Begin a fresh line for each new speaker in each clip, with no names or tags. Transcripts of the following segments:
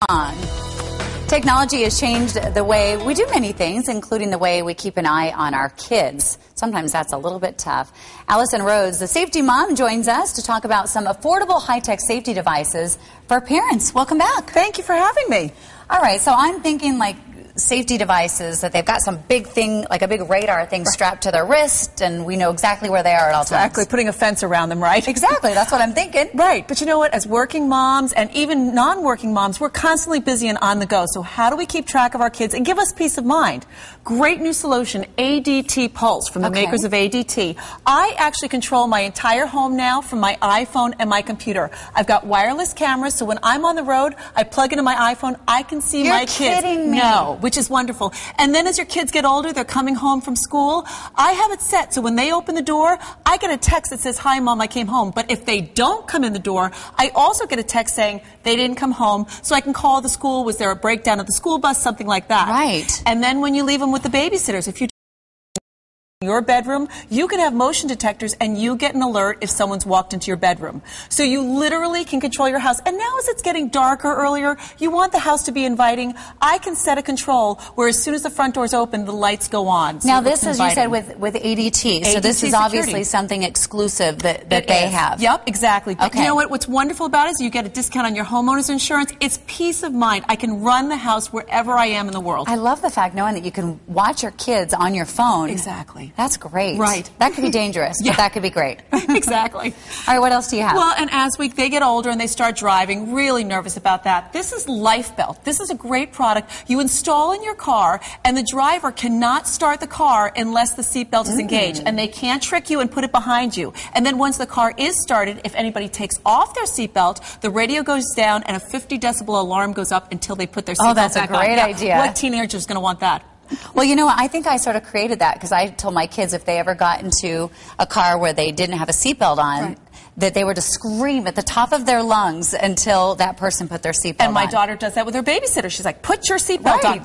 on. Technology has changed the way we do many things, including the way we keep an eye on our kids. Sometimes that's a little bit tough. Allison Rhodes, the safety mom, joins us to talk about some affordable high-tech safety devices for parents. Welcome back.
Thank you for having me.
All right, so I'm thinking like safety devices that they've got some big thing, like a big radar thing strapped to their wrist, and we know exactly where they are at all times.
Exactly, putting a fence around them, right?
Exactly, that's what I'm thinking.
Right, but you know what, as working moms and even non-working moms, we're constantly busy and on the go. So how do we keep track of our kids and give us peace of mind? Great new solution, ADT Pulse from the makers of ADT. I actually control my entire home now from my iPhone and my computer. I've got wireless cameras, so when I'm on the road, I plug into my iPhone, I can see my kids.
You're kidding me.
No, which is wonderful. And then as your kids get older, they're coming home from school, I have it set so when they open the door, I get a text that says, "Hi, Mom, I came home." But if they don't come in the door, I also get a text saying they didn't come home, so I can call the school. Was there a breakdown at the school bus? Something like that.
Right.
And then when you leave them with the babysitters, if you your bedroom, you can have motion detectors and you get an alert if someone's walked into your bedroom. So you literally can control your house. And now as it's getting darker earlier, you want the house to be inviting. I can set a control where as soon as the front door's open, the lights go on. So
now this is, you said, with ADT. So this is obviously something exclusive that they have.
Yep, exactly. But
Okay.
you know what? What's wonderful about it is you get a discount on your homeowner's insurance. It's peace of mind. I can run the house wherever I am in the world.
I love the fact knowing that you can watch your kids on your phone.
Exactly.
That's great.
Right.
That could be dangerous, but that could be great.
Exactly.
All right, what else do you have?
Well, and as they get older and they start driving, really nervous about that. This is Life Belt. This is a great product. You install in your car, and the driver cannot start the car unless the seatbelt is engaged, and they can't trick you and put it behind you. And then once the car is started, if anybody takes off their seatbelt, the radio goes down and a 50 decibel alarm goes up until they put their seatbelt back on.
Oh, that's a great idea.
What teenager is going to want that?
Well, you know what? I think I sort of created that because I told my kids if they ever got into a car where they didn't have a seatbelt on, that they were to scream at the top of their lungs until that person put their seatbelt on.
And my daughter does that with her babysitter. She's like, "Put your seatbelt on."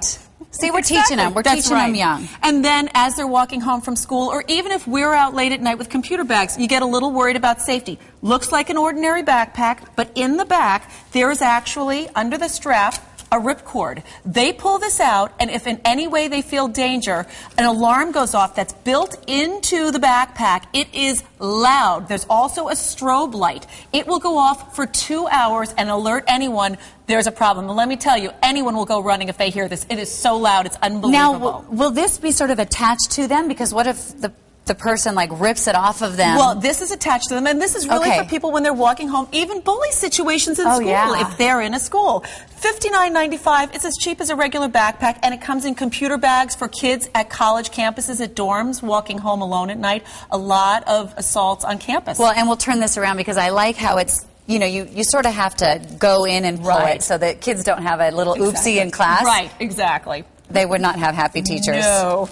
See, we're teaching them. We're teaching them young.
And then as they're walking home from school, or even if we're out late at night with computer bags, you get a little worried about safety. Looks like an ordinary backpack, but in the back, there is actually, under the strap, a ripcord. They pull this out, and if in any way they feel danger, an alarm goes off that's built into the backpack. It is loud. There's also a strobe light. It will go off for 2 hours and alert anyone there's a problem. And let me tell you, anyone will go running if they hear this. It is so loud, it's unbelievable.
Now, will this be sort of attached to them? Because what if the person like rips it off of them?
Well, this is attached to them, and this is really for people when they're walking home, even bully situations in school, if they're in a school. $59.95, it's as cheap as a regular backpack, and it comes in computer bags for kids at college campuses, at dorms, walking home alone at night. A lot of assaults on campus.
Well, and we'll turn this around because I like how it's, you know, you sort of have to go in and pull it so that kids don't have a little oopsie in class.
Right, exactly.
They would not have happy teachers.
No.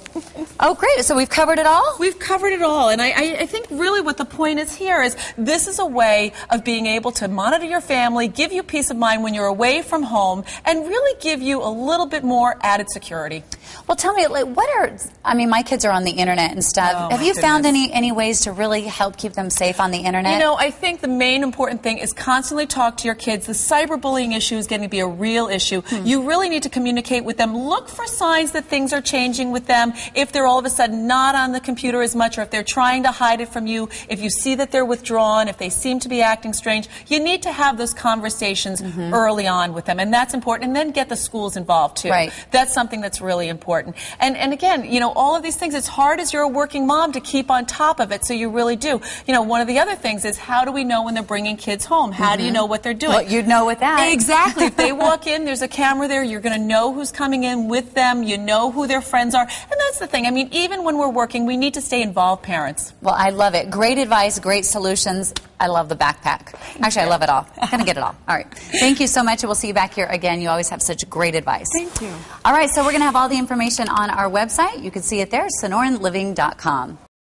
Oh, great. So we've covered it all?
We've covered it all. And I think really what the point is here is this is a way of being able to monitor your family, give you peace of mind when you're away from home, and really give you a little bit more added security.
Well, tell me, like, I mean, my kids are on the internet and stuff. Have you found any ways to really help keep them safe on the internet?
You know, I think the main important thing is constantly talk to your kids. The cyberbullying issue is getting to be a real issue. You really need to communicate with them. Look for signs that things are changing with them. If they're all of a sudden not on the computer as much, or if they're trying to hide it from you, if you see that they're withdrawn, if they seem to be acting strange, you need to have those conversations early on with them. And that's important. And then get the schools involved, too.
Right.
That's something that's really important. And again, you know, all of these things, it's hard as you're a working mom to keep on top of it, so you really do. You know, one of the other things is, how do we know when they're bringing kids home? How do you know what they're doing?
Well, you'd know with that.
Exactly. If they walk in, there's a camera there, you're going to know who's coming in with them, you know who their friends are, and that's the thing. I mean, even when we're working, we need to stay involved, parents.
Well, I love it. Great advice, great solutions. I love the backpack. Actually, I love it all. I'm going to get it all. All right. Thank you so much, and we'll see you back here again. You always have such great advice.
Thank you.
All right, so we're going to have all the information on our website. You can see it there, SonoranLiving.com.